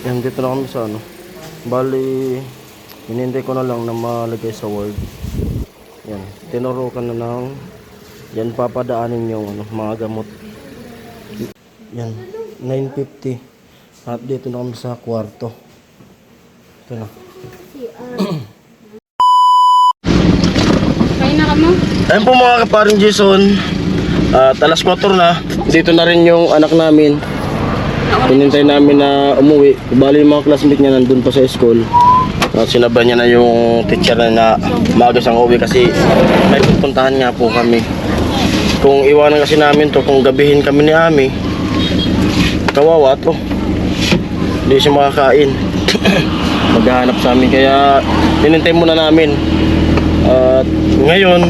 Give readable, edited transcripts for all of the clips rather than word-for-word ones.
Yan, dito na kami sa ano. Bali, hinintay ko na lang na malagay sa Word. Yan, tinurukan na ng yan papadaanin yung ano, mga gamot. Yan, 9:50. At dito na kami sa kwarto. Ito na. Kain na ka mo? Ayun po mga kaparing Jason. At alas 4 na. Dito na rin yung anak namin. Hinintay namin na umuwi. Bali yung mga classmate niya nandun pa sa school. At sinabay niya na yung teacher na maaga siyang uwi kasi may pupuntahan nga po kami. Kung iwanan kasi namin to, kung gabihin kami ni Ami, kawawa to. Hindi siya makakain. Maghahanap sa amin. Kaya hinintay muna namin. At ngayon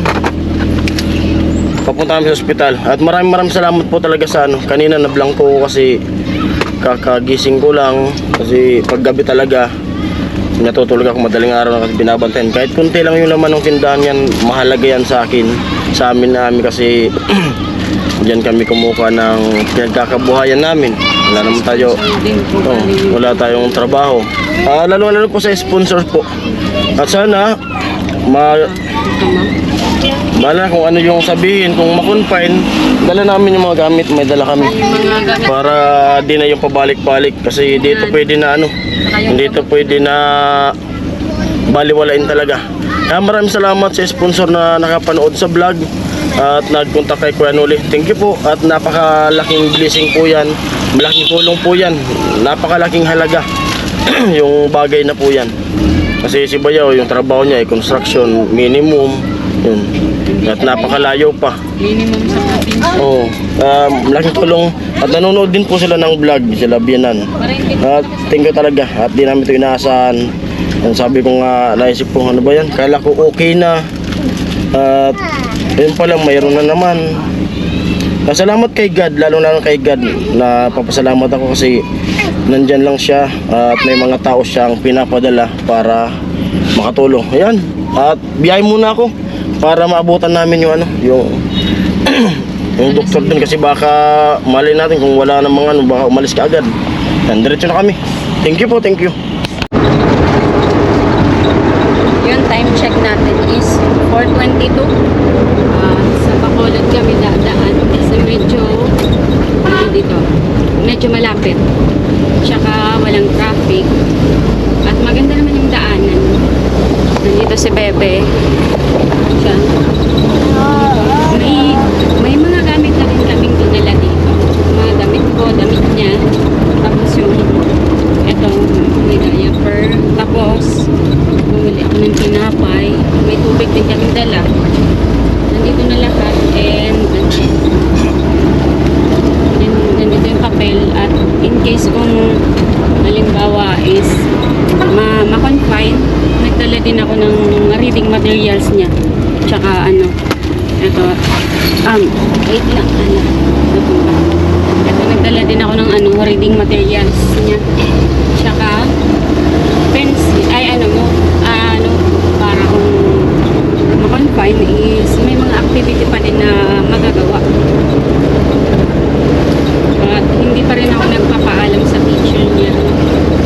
papunta kami sa ospital. At maraming salamat po talaga sa ano. Kanina nablang ko kasi kakagising ko lang. Kasi paggabi talaga natutulog ako madaling araw na kasi binabantayan. Kahit kunti lang yung laman ng tindahan yan, mahalaga yan sa akin, sa amin namin kasi diyan kami kumukuha ng pinagkakabuhayan namin. Wala naman tayo, wala tayong trabaho. Lalo po sa sponsor po. At sana bala kung ano yung sabihin, kung makonfine, dala namin yung mga gamit, may dala kami. Para di na yung pabalik-balik kasi dito pwede na ano, dito pwede na baliwalain talaga. Kaya maraming salamat sa sponsor na nakapanood sa vlog at nagpunta kay Kuya Noli. Thank you po at napakalaking blessing po yan. Malaking tulong po yan. Napakalaking halaga yung bagay na po yan. Kasi si Bayaw, yung trabaho niya ay construction, minimum. Yun. At napakalayo pa. Minimum sa probinsya. Oo. Malaking tulong. At nanonood din po sila ng vlog, sila Bianan. At thank you talaga. At di namin ito inaasahan. At sabi ko nga, naisip ko, ano ba yan? Kala ko okay na. At yun pa lang, mayroon na naman. Salamat kay God, lalo kay God na papasalamat ako kasi nandyan lang siya at may mga tao siyang pinapadala para makatulong. Ayan. At biyay muna ako para maabutan namin yung ano, yung doktor din kasi baka mali natin kung wala namang ano, baka umalis ka agad. Yan, diretso na kami. Thank you po, thank you. Yung time check natin is 4:22. Sa Bacolod kami dadaan kasi medyo malapit. Tsaka walang traffic. At maganda naman yung daanan. Nandito si Bebe. Siya. May mga gamit na rin kaming dinala dito. Mga damit ko, damit niya. Tapos yung etong diaper. Tapos bumili ako ng tinapay. May tubig din kaming dala. Nandito na lahat. And nandito yung papel. At in case kung halimbawa is ma-confine, nagdala din ako ng reading materials niya. Tsaka ano, ito, wait lang, ito, nagdala din ako ng ano, reading materials niya. Tsaka, pencil, para kung ma-confine is, may mga activity pa din na magagawa. At hindi pa rin ako nagpapaalam sa teacher niya.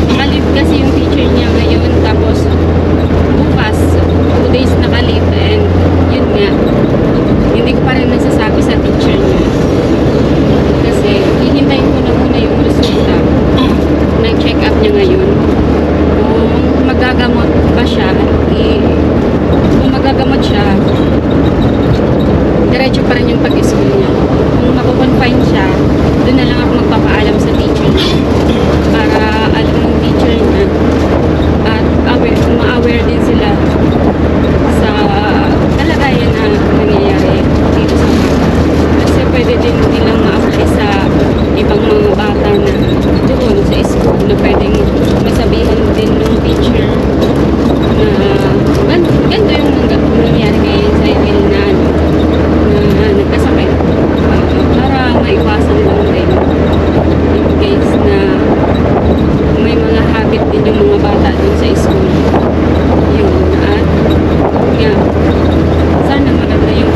Nakalip kasi yung teacher niya ngayon, tapos bukas 2 days nakalip, and yun nga, hindi ko pa rin nasasabi sa teacher niya kasi hihintayin ko na muna yung resulta ng check up niya ngayon. Kung magagamot ba siya, kung magagamot siya, diretso pa rin yung pag-school niya. Kung makukonfine siya, doon na lang ako magpapaalam sa teacher niya para alam ng teacher niya at ma-aware din sila sa kalagayan na nangyayari dito sa bata. Kasi pwede din nilang ma-apply sa ibang mga bata na doon sa school na pwedeng masabihan din ng teacher na ganito yung nangyayari ngayon sa Emil na nagkasakit para maiwasan lang din in case na may mga habit din yung mga bata dun sa school. Yun. At yeah, sana maganda yung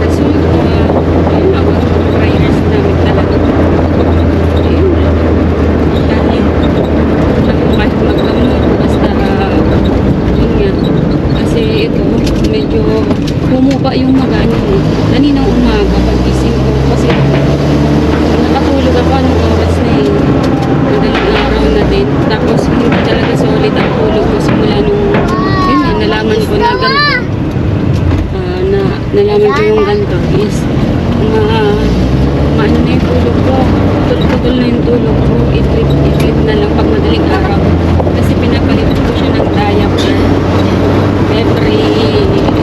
resulta. Ayun, prayers namin talaga. Ayun. Dahil putol na yung tulog ko. Idlip na lang pag madaling araw. Kasi pinapalit ko siya ng diaper.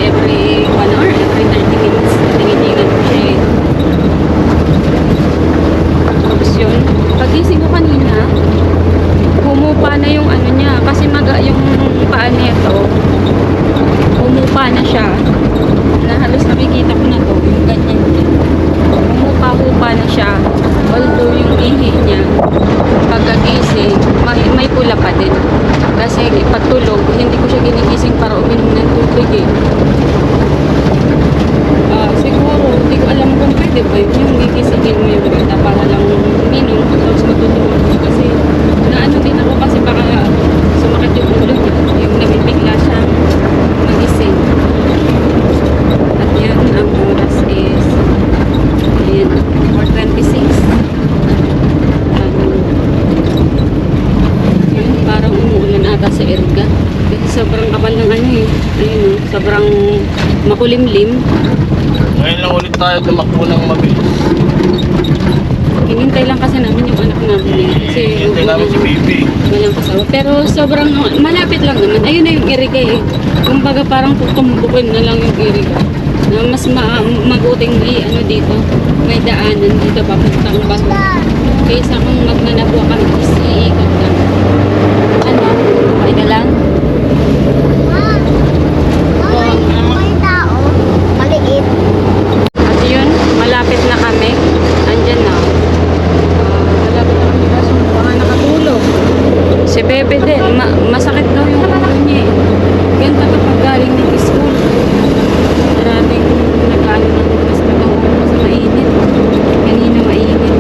Every 1 hour, every 30 minutes. Tingitingan ko siya eh. Tapos yun, pagising ko kanina, humupa na yung ano niya. Kasi yung paa nito, humupa na siya. Na halos nakikita ko na to, yung ganyan niya. Humupa-hupa na siya. Although yung ihi niya, pagkagising, may pula pa din. Kasi pagtulog, hindi ko siya ginigising para uminom ng tubig eh. Siguro, hindi ko alam kung pwede ba yung gigisingin mo yung bata para lang uminom tapos matutulog. Kasi naano din ako kasi baka sumakit yung ulo niya. Yung nabibigla siyang magising. At yan, ang oras is ayan, 4:26. Yun, parang umuulan ata sa Erga. Kasi sobrang kapal ng ano eh. Ayun, sobrang makulimlim. Ngayon lang ulit tayo tumakbo ng mabilis. Hinintay lang kasi namin yung anak namin eh. Kasi Hintay namin si Bibi. walang kasama. Pero sobrang malapit lang naman. Ayun na yung Iriga eh. Kumbaga parang tutumbukin na lang yung Iriga. Na mas mabuting may ano dito. May daanan dito papuntang baho. Kaysa kung magnanabwa kami is iikot lang. Ano? Okay na lang? At yun, malapit na kami. Andyan na. Malapit na kami kaso baka nakatulog. Si Bebe din, masakit daw yung ulo niya eh. Ganda kapag galing ng school. Maraming nag-ano ng mas nag-uwi kasi mainit. Kanina mainit.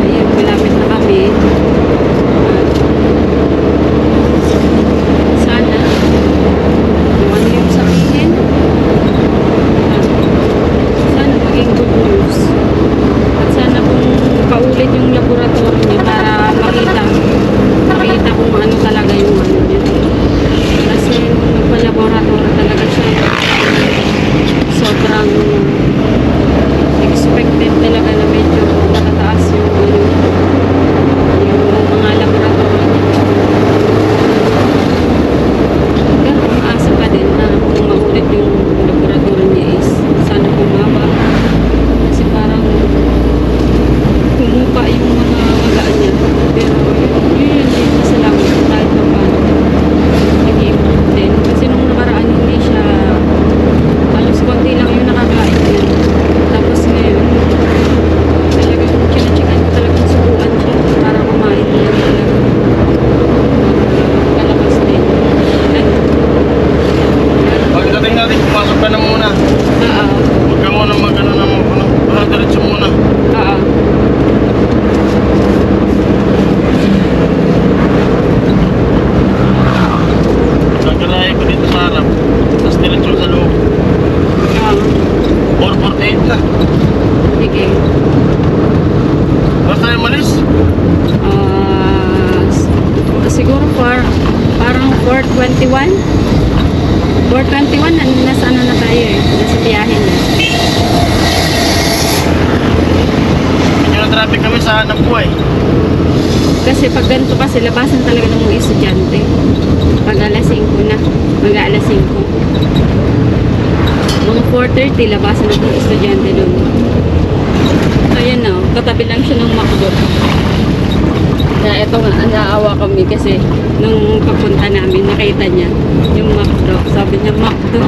Ayan, malapit na kami. Sana kung ano yung sabihin. Sana maging good news. At sana kung paulit yung laboratory niya para makita kung ano talaga yung ano niya. Kasi nung nagpa-laboratory talaga siya, sobrang expected talaga na medyo nakataas yung ano, yung mga laboratory niya. Pero umaasa pa din na kung maulit yung laboratory niya is sana bumaba. Kasi parang humupa yung mga magaan niya. Pero yun masalamat kahit pa paano. Nag-improve din. Kasi nung nakaraan hindi siya halos konti lang yung nakakain niya. Tapos ngayon talagang chine-checkan ko talagang subuan siya para kumain niya talaga. Kalakas din. Pagdating natin, pumasok ka na muna. Huwag ka muna mag-ano na mo. Diretso muna. Nagkalahay ko dito sa harap. Tapos diretso sa loob. 4:48 na. Sige. Basta tayo malis. Siguro parang 4:21. 4:21 nasa ano na tayo eh. Nasa biyahe na. Medyo na traffic kami sa hanap buhay. Kasi pag ganito kasi labasan talaga ng mga estudyante. Pag alas 5 na. Mag-aalas 5. Mga 4:30 labasan ng mga estudyante doon. So yan na. Katabi lang siya ng McDo. Kaya ito nga, naawa kami kasi nung pagpunta namin, nakita niya yung McDo. Sabi niya, McDo.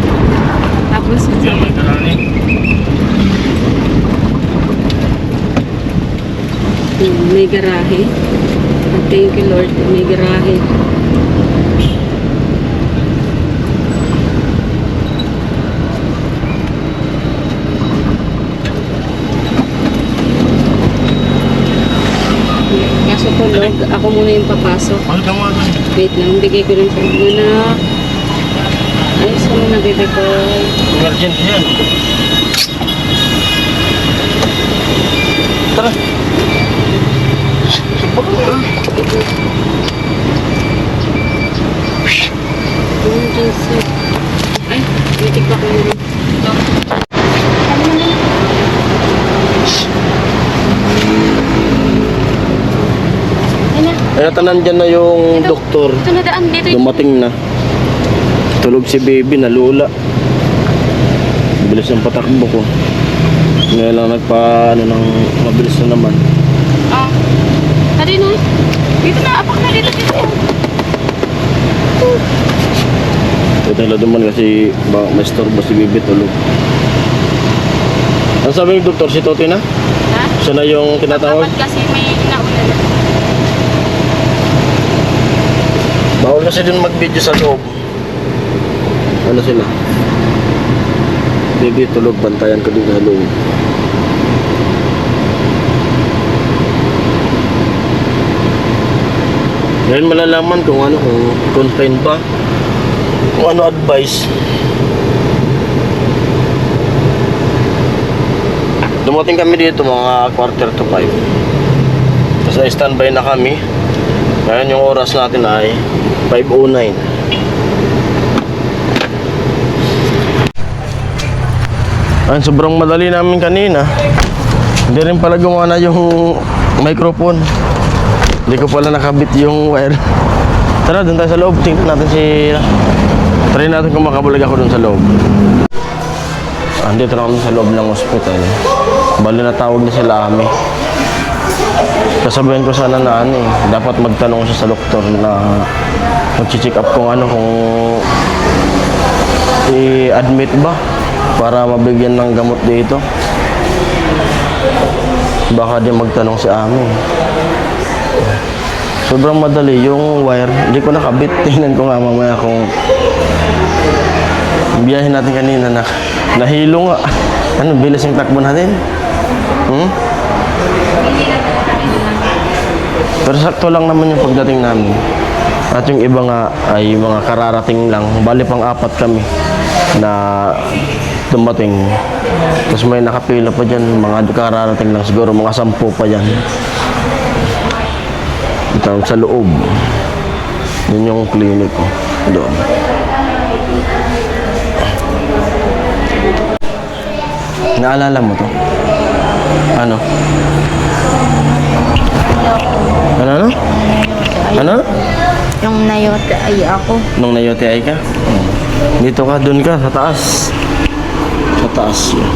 Tapos, Yan, may karani. may garahe. Thank you Lord, may garahe. Kaso tulog, ako muna yung papasok. Mahal ka muna doon. Wait lang, bigay ko lang sa muna. Ayos ko muna, bebe ko. Emergency yan. Tara. Emergency. Ay, may tikbak na yun. Ito. Kaya nandyan na yung doktor. Ito na daan dito. Dumating na. Tulog si baby, nalula. Bilis ng patakbo ko. Ngayon lang ng mabilis na naman. Ah. Tadi na. Dito na, apak na dito. Ito nila duman kasi may storbo si baby tulog. Ang sabi ng doktor, si Totoy na? Ha? Siya na yung tinatawag? Dapat kasi may inauna na. Bawal kasi din mag-video sa loob. Ano sila? Baby tulog, bantayan ko din sa loob. Ngayon malalaman kung ano, kung confined ba, kung ano advice. Dumating kami dito mga 4:45. Tapos standby na kami. Ngayon yung oras natin ay 5:09. Ay, sobrang madali namin kanina. Hindi rin pala gumana yung microphone. Hindi ko pala nakabit yung wire. Tara, doon tayo sa loob. Tingnan natin try natin kung makabulag ako doon sa loob. Andito na kami sa loob ng hospital. Bali na tawag na sila kami. Kasabihan ko sana na dapat magtanong siya sa doktor na mag-check up kung i-admit ba para mabigyan ng gamot dito. Baka din magtanong si Ami. Sobrang madali yung wire. Hindi ko nakabit. Tingnan ko nga mamaya kung biyahin natin kanina na nahilo nga. Ano, bilis yung takbo natin. Pero sakto lang naman yung pagdating namin. At yung iba nga ay mga kararating lang. Bali pang 4 kami na dumating. Tapos may nakapila pa dyan. Mga kararating lang siguro. Mga 10 pa dyan. Ito sa loob. Yun yung clinic ko. Doon. Naalala mo to? Ano? Ano? Ano? Yung nayote ay ako. Nung nayote ay ka? Dito ka, dun ka, sa taas. Sa taas yun.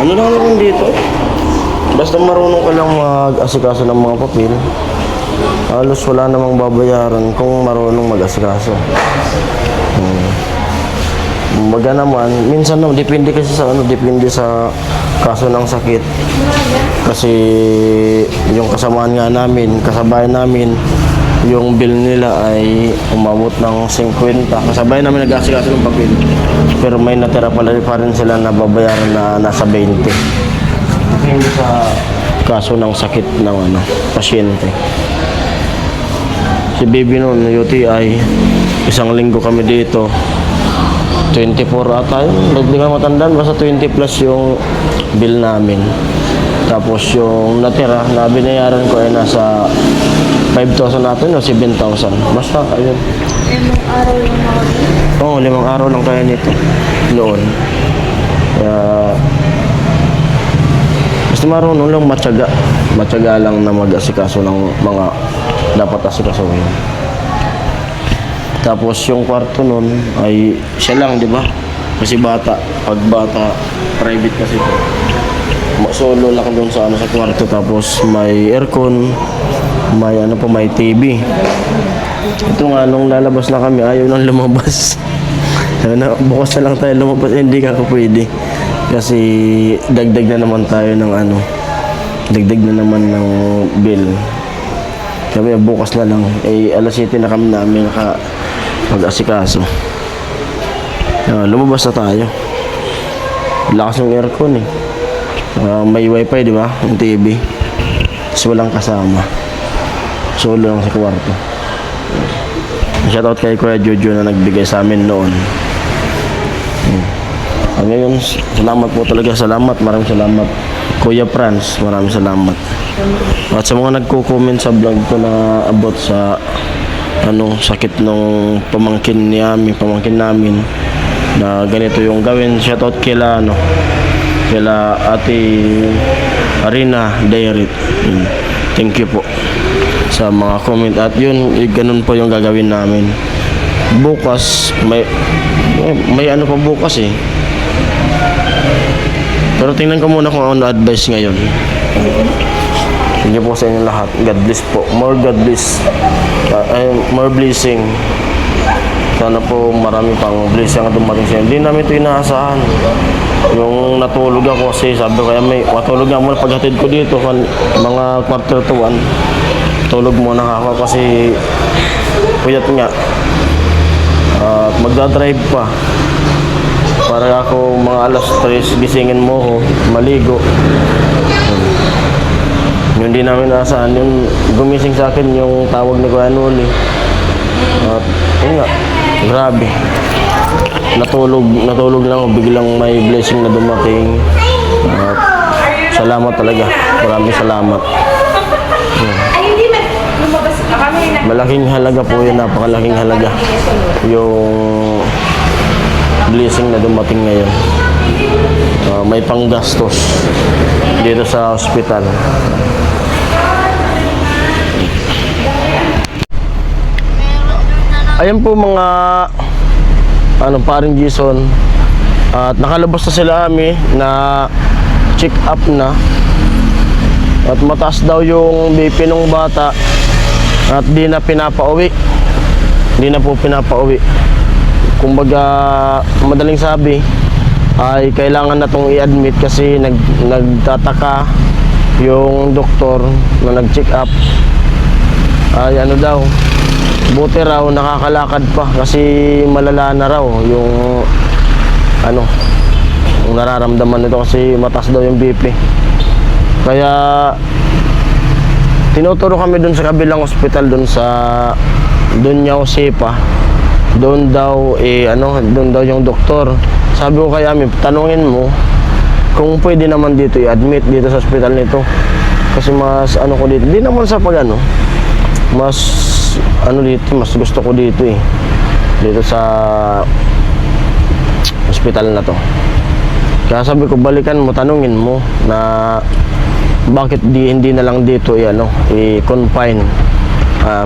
Ano lang naman dito? Basta marunong ka lang mag-asikaso ng mga papel. Halos wala namang babayaran kung marunong mag-asikaso. Baga naman, minsan naman, depende kasi sa depende sa kaso ng sakit. Kasi yung kasamaan nga namin, kasabayan namin, yung bill nila ay umabot ng 50. Kasabayan namin nag-asikaso ng papel. Pero may natira pa rin sila na babayaran na nasa 20. Depende sa kaso ng sakit ng pasyente. Si baby noon, UTI, 1 linggo kami dito. 24 ata yun. Hindi ka matandaan, basta 20 plus yung bill namin. Tapos yung natira na binayaran ko ay nasa 5,000 natin o 7,000. Basta ayun. 5 araw lang ako dito. Oo, 5 araw lang kaya nito noon. Kaya basta marunong lang matyaga lang na mag-asikaso ng mga dapat asikasuhin. Tapos yung kwarto nun ay siya lang, di ba? Kasi bata, pag bata, private kasi ito. Solo lang doon sa kwarto, tapos may aircon, may TV. Ito nga, nung lalabas na kami, ayaw nang lumabas. Bukas na lang tayo lumabas, hindi ka pwede. Kasi dagdag na naman tayo ng dagdag na naman ng bill. Kami bukas na lang, alas 7 na kami namin mag-asikaso. Lumabas na tayo. Lakas ng aircon may wifi, di ba? Yung TV. Tapos walang kasama. Solo lang sa kwarto. Shoutout kay Kuya Jojo na nagbigay sa amin noon. Ngayon, salamat po talaga. Maraming salamat. Kuya Franz, maraming salamat. At sa mga nagko-comment sa vlog ko na about sa sakit nung pamangkin namin na ganito yung gawin. Shoutout kila Ate Arina Dairit. Thank you po sa mga comment at yun, ganun po yung gagawin namin. Bukas may ano pa bukas eh. Pero tingnan ko muna kung ano advice ngayon. Thank you po sa inyo lahat. God bless po. More God bless. More blessing. Sana po marami pang blessing ang dumating sa inyo. Hindi namin ito inaasahan. Yung natulog ako kasi sabi ko kaya may matulog nga muna paghatid ko dito mga quarter to 1. Tulog muna ako kasi puyat nga. At magdadrive pa. Para ako mga alas 3 gisingin mo ko, maligo. Yung hindi namin naasahan, yung gumising sa akin yung tawag ni Kuya Noli. At yun nga, grabe. Natulog lang ako, biglang may blessing na dumating. At salamat talaga, maraming salamat. Malaking halaga po yun, napakalaking halaga. Yung blessing na dumating ngayon. May panggastos dito sa hospital. Ayan po mga paring Jason. At nakalabas na sila kami na check up na. At mataas daw yung BP ng bata. At di na pinapauwi. Di na po pinapauwi. Kumbaga madaling sabi ay kailangan na tong i-admit kasi nagtataka yung doktor na nag-check up. Ay ano daw, buti raw nakakalakad pa kasi malala na raw yung yung nararamdaman nito kasi mataas daw yung BP. Kaya tinuturo kami dun sa kabilang ospital dun sa Dunyao Sepa. Doon daw doon daw yung doktor. Sabi ko kay Ami, tanungin mo kung pwede naman dito i-admit dito sa ospital nito. Kasi mas ko dito. Di naman sa mas dito, mas gusto ko dito eh. Dito sa ospital na to. Kaya sabi ko balikan mo, tanungin mo na bakit hindi na lang dito i-confine.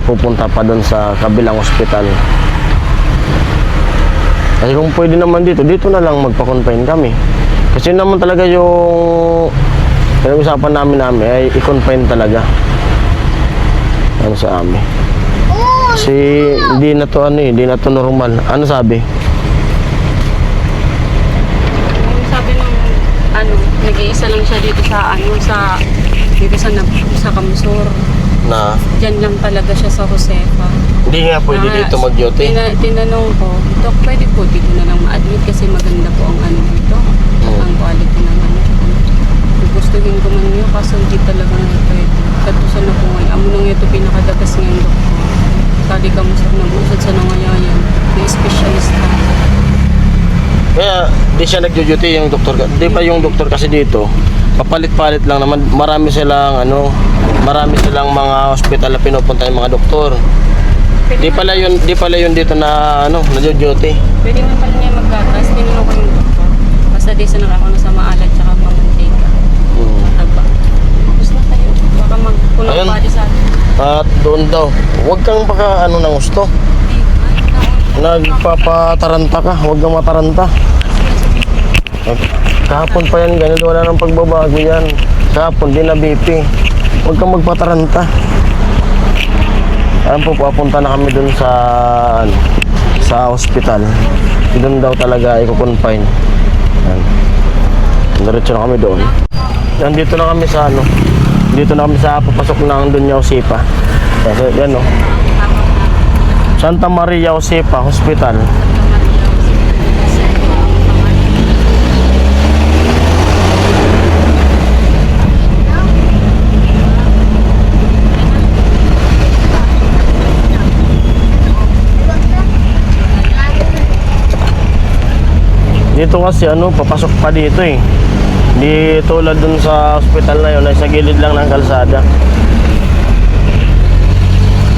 Pupunta pa doon sa kabilang ospital. Kasi kung pwede naman dito na lang magpa-confine kami. Kasi naman talaga yung pinag-usapan namin ay i-confine talaga. Sa amin. Kasi hindi na to normal. Ano sabi? Sabi ng nag-iisa lang siya dito sa Kamsur. Na Diyan lang talaga siya sa Josefa. hindi nga pwede dito mag-duty. Tinanong ko, Dok, pwede po dito na lang ma-admit kasi maganda po ang dito. Ang quality naman. Gustuhin ko man yun kasi hindi talaga na pwede. Katusan na po ngayon. Amo nang ito pinakadagas ngayon, Dok. Tadi ka musap na busad sa nangayayan. May specialist ka. Kaya di siya nag-duty yung doktor. Di pa yung doktor kasi dito. Papalit-palit lang naman. Marami silang mga ospital na pinupunta yung mga doktor. Di pala yun dito na nag-duty. Pwede man pala niya maggatas. Tinanong ko yung doktor. Basta di sa nakakano sa maalat tsaka mamantika. Taba. Tapos na tayo. Baka magpulang pa di sa atin. At doon daw, huwag kang baka ng gusto. Nagpapataranta ka, huwag kang mataranta. Kahapon pa yan, ganun, wala nang pagbabago yan. Kahapon, di na BP. Huwag kang magpataranta. Ayan po, papunta na kami dun sa hospital. Doon daw talaga i-confine. Diretso na kami doon. Dito na kami sa papasok ng Dunyao Sepa. Kasi yan Santa Maria Josefa Hospital. Dito kasi papasok pa dito eh. Di tulad dun sa hospital na yun, ay sa gilid lang ng kalsada.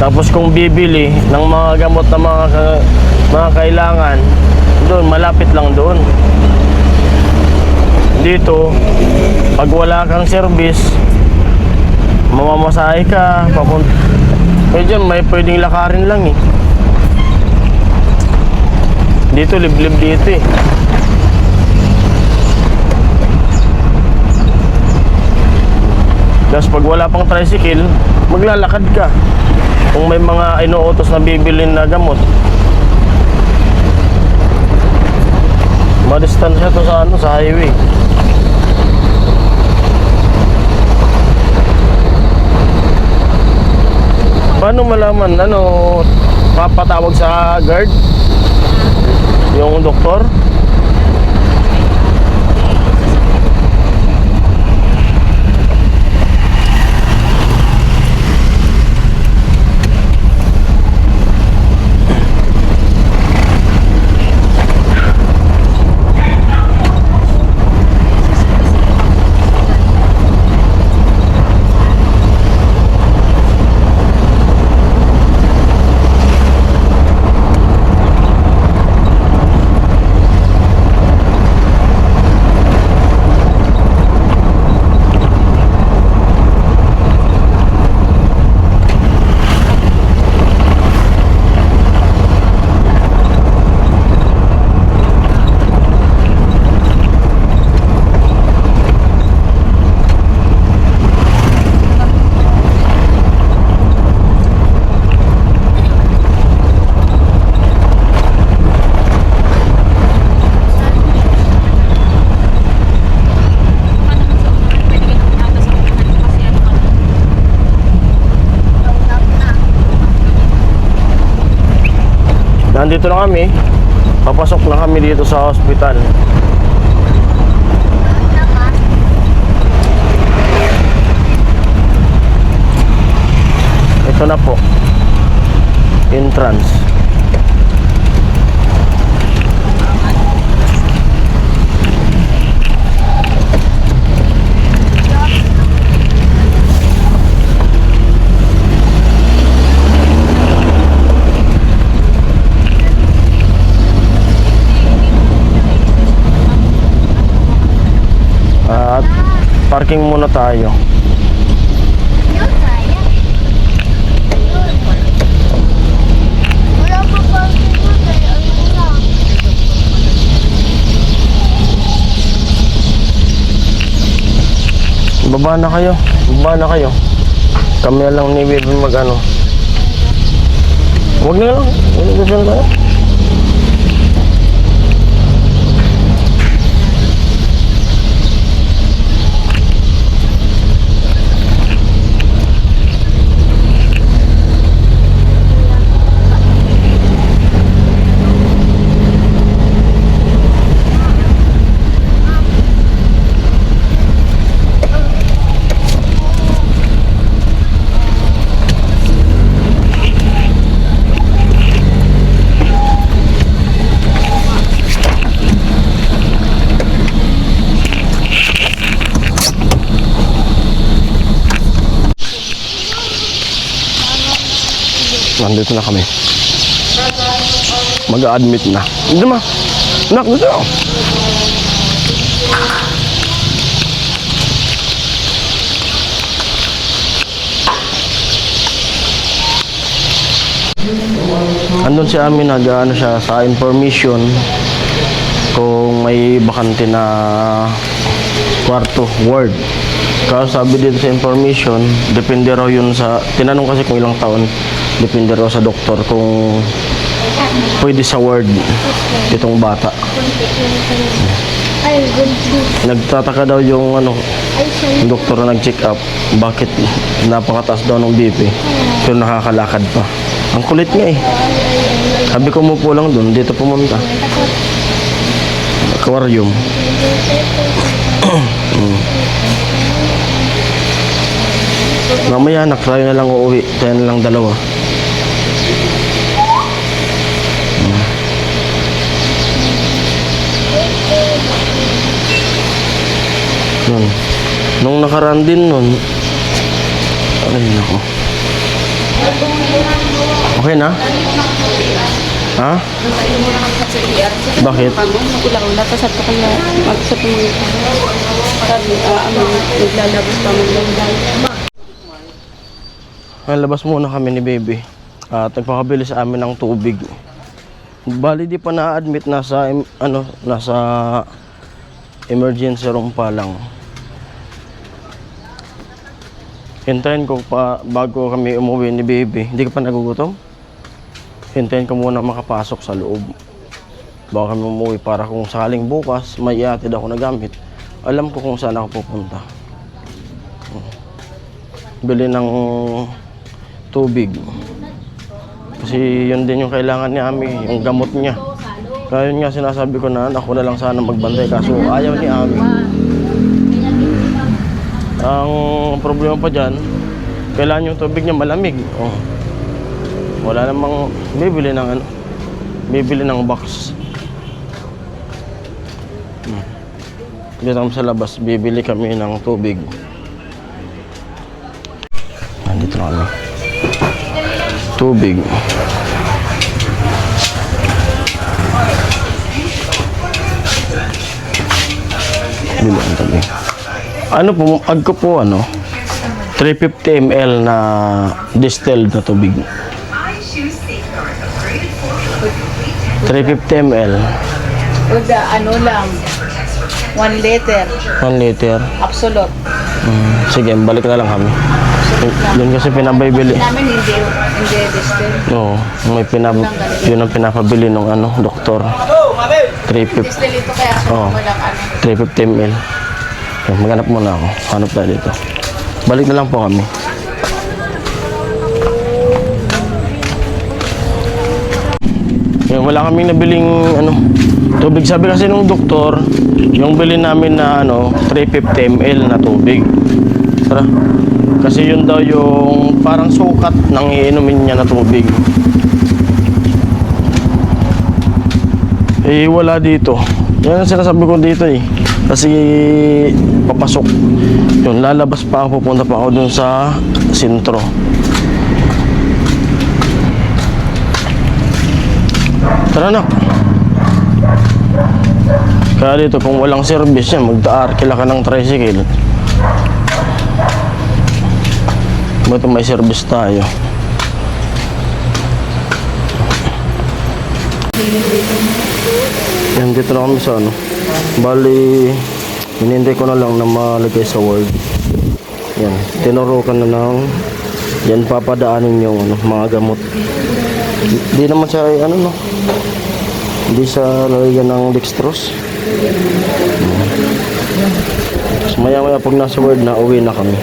Tapos kung bibili ng mga gamot na mga kailangan, doon, malapit lang doon. Dito, pag wala kang service, mamasahe ka, papunta. Eh dyan, may pwedeng lakarin lang eh. Dito, liblib dito eh. Tapos pag wala pang tricycle, maglalakad ka. Kung may mga inuutos na bibilin na gamot. Madistansya to sa sa highway. Paano malaman? Papatawag sa guard? Yung doktor? Nandito na kami. Papasok na kami dito sa hospital. Ito na po. Entrance. At parking muna tayo. Wala pa parking mo kaya ano lang. Baba na kayo. Baba na kayo. Kami na lang ni Baby mag-ano. Huwag na lang. Huwag na lang tayo. Nandito na kami. Mag-a-admit na. Hindi ma. Nak, dito. Andun si Amin, nag-ano siya sa information kung may bakante na kwarto, ward. Kasi sabi dito sa information, depende raw yun sa, tinanong kasi kung ilang taon, depende raw sa doktor kung pwede sa ward itong bata. Ay, good. Nagtataka daw yung yung doktor na nag-check up, bakit napakataas daw ng BP, pero nakakalakad pa. Ang kulit nga eh. Sabi ko umupo lang dun, dito pumunta. Aquarium. Mamaya anak, tayo na lang uuwi. Tayo na lang dalawa. Nun. Nung nakaraan din nun. Ay, nako. Okay na? Ha? Bakit? Magula-ula, tapos at ka na mag-usap mo. Sabi, naglalabas pa mo lang. Labas muna kami ni baby. At nagpakabili sa amin ng tubig. Bali di pa na-admit, nasa emergency room pa lang. Hintayin ko pa bago kami umuwi ni baby. Hindi ka pa nagugutom? Hintayin ko muna makapasok sa loob bago kami umuwi para kung sakaling bukas may ihatid ako na gamit, alam ko kung saan ako pupunta. Bili ng tubig kasi yun din yung kailangan ni Ami, yung gamot niya. Kaya yun nga sinasabi ko na ako na lang sana magbantay, kaso ayaw ni Ami. Ang problema pa dyan, kailangan yung tubig niya malamig. Wala namang bibili ng box. Dito kami sa labas, bibili kami ng tubig. Nandito na kami. Tubig. Bili ang tubig. Ano po, agko po 350 ml na distilled na tubig. 350 ml. Lang, 1 liter, 1 liter. absolute. Sige, balik na lang kami. Yun kasi pinapaybili. Namin hindi distill. Oo, yun ang pinapabili ng doktor. 350. Distill ito kaya Oo. walang 350 ml. Okay, maghanap muna ako. Hanap tayo dito. Balik na lang po kami. Yung wala kaming nabiling tubig. Sabi kasi nung doktor, yung bili namin na 350 ml na tubig. Tara. Kasi yun daw yung parang sukat ng iinumin niya na tubig. Wala dito. Yan ang sinasabi ko dito Kasi papasok. Yun, lalabas pa ako, pupunta pa ako dun sa sentro. Tara na. Kaya dito kung walang service yan, magda-arkila ka ng tricycle. Buti may service tayo. Yan, dito na kami sa bali, hinintay ko na lang na malagay sa Word. Yan, tinurukan na ng yan papadaanin yung mga gamot. Hindi naman siya hindi siya lalagyan ng dextrose. So, maya pag nasa Word na, uwi na kami.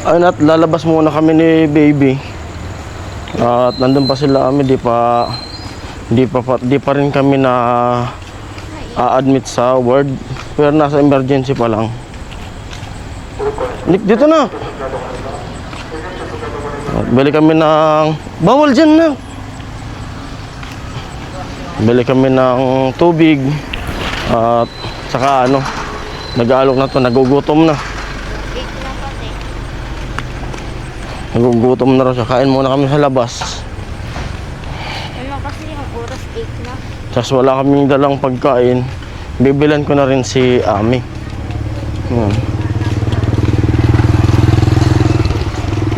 At lalabas muna kami ni baby. At nandun pa sila kami, di pa rin kami na a-admit sa ward. Pero nasa emergency pa lang. Nick, dito na. At bili kami ng bawal dyan na. Bili kami ng tubig. At saka nag-aalok na to, nagugutom na. Nagugutom na rin siya. Kain muna kami sa labas. Kasi yung oras 8 na. Tapos wala kaming dalang pagkain. Bibilan ko na rin si Ami. Yan.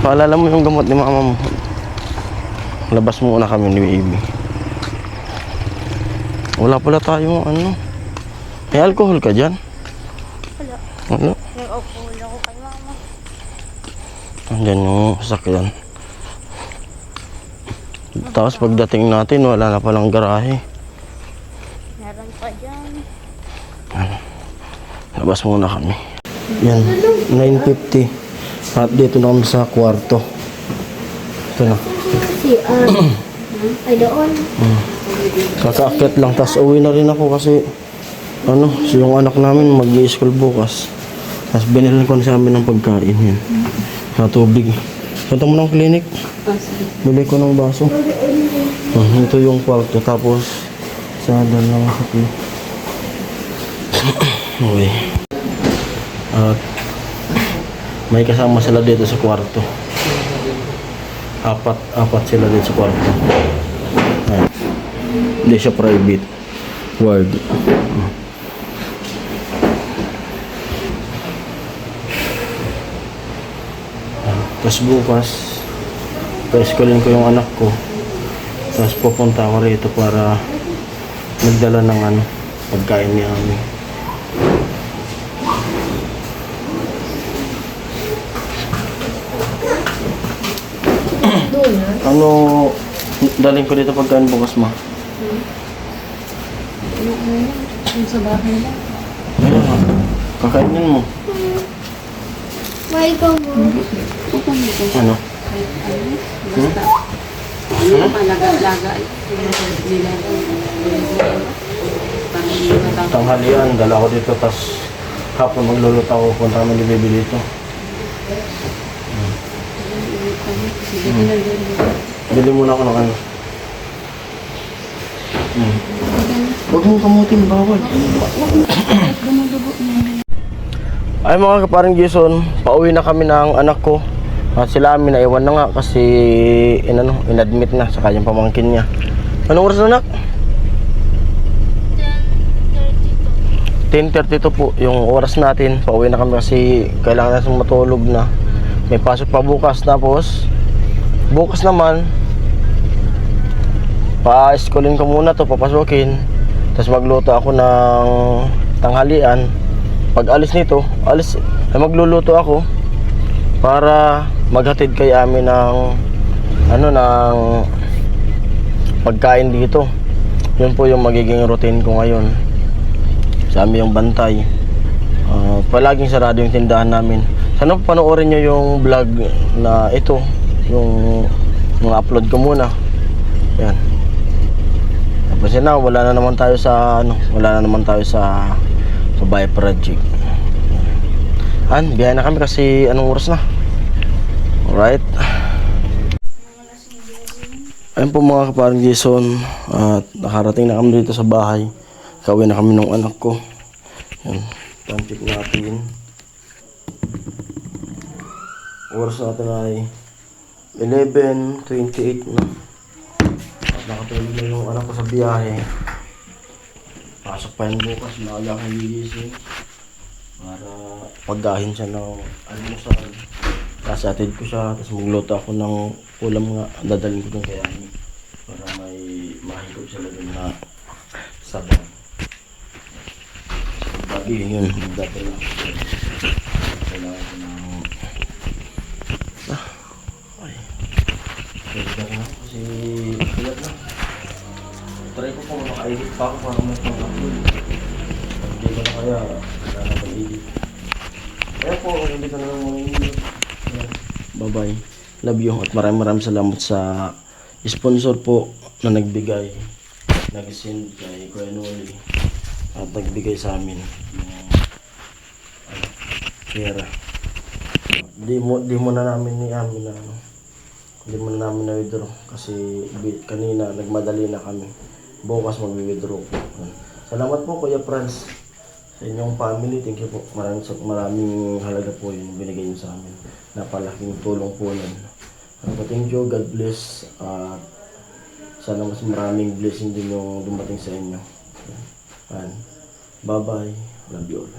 Paalala mo yung gamot ni mama mo. Labas muna kami ni baby. Wala pala tayo May alcohol ka dyan? Wala. Nag-alcohol ako kay mama. Andyan yung sasakyan. Tapos pagdating natin, wala na palang garahe. Meron pa dyan. Labas muna kami. Yan, 9:50. At dito na kami sa kwarto. Ito na. Ay doon. Kakaakyat lang. Tapos uwi na rin ako kasi yung anak namin mag-i-school bukas. Tapos binilan ko na sa amin ng pagkain yan. Sa tubig. Punta mo ng clinic. Bili ko ng baso. Ito yung kwarto. Tapos sa doon lang sa clinic. Okay. At may kasama sila dito sa kwarto. Apat sila dito sa kwarto. Ayan. Hindi siya private ward. Tapos bukas, pa-eskolin ko yung anak ko. Tapos pupunta ako rito para magdala ng pagkain ni Ami. Ano, daling ko dito pagkain bukas, ma? Yung sa bahay lang. Ayun, kakainin mo. May ko mo. Ano? Ano pa, laga-laga. Nila. Tanghalian, dala ko dito, tas hapon magluluto ako, punta kami ni Baby dito. Bili muna ako ng Huwag mong kamutin, bawal. Ay mga kaparang Jason, pauwi na kami ng anak ko. At sila amin naiwan na nga kasi inadmit na sa kanyang pamangkin niya. Anong oras na, anak? 10:32 po yung oras natin. Pauwi na kami kasi kailangan natin matulog na. May pasok pa bukas. Tapos bukas naman pa-eskolin ko muna to, papasukin. Tapos magluto ako ng tanghalian. Pag alis nito, magluluto ako para maghatid kay amin ng ng pagkain dito. Yun po yung magiging routine ko ngayon. Sa amin yung bantay. Palaging sarado yung tindahan namin. Sana panoorin nyo yung vlog na ito, yung mga upload ko muna. Yan. Tapos na, wala na naman tayo sa Bahay Project. Biyahe na kami kasi anong oras na? Alright. Ayun po mga kaparang Jason, at nakarating na kami dito sa bahay. Kauwi na kami ng anak ko. Yan, time check natin. Oras natin ay 11:28 na. At nakatulog na yung anak ko sa biyahe. Pasok pa yung bukas, maaga kang gigising para paggahin siya ng almusal. Tapos atid ko siya, tapos magluto ako ng ulam nga, dadalhin ko dun kay Ani para may mahigop sila dun na sabaw. Babi, yun, magdadala ako. Kailangan ko ng ay, kailangan na kasi kulat na. Try ko kung maka-edit pa ako para may pang-upload. Hindi ko na kaya, wala na mag-edit. Kaya po, hindi ko na lang mag-edit. Bye-bye. Love you at maraming salamat sa sponsor po na nagbigay, nag-send kay Kuya Noli at nagbigay sa amin ng pera. Di mo na namin hindi mo na namin na-withdraw kasi kanina nagmadali na kami. Bukas mag-withdraw po. Salamat po Kuya Franz sa inyong family. Thank you po. Maraming halaga po yung binigay niyo sa amin. Napalaking tulong po nun. Thank you. God bless. Sana mas maraming blessing din yung dumating sa inyo. Bye bye. Love you all.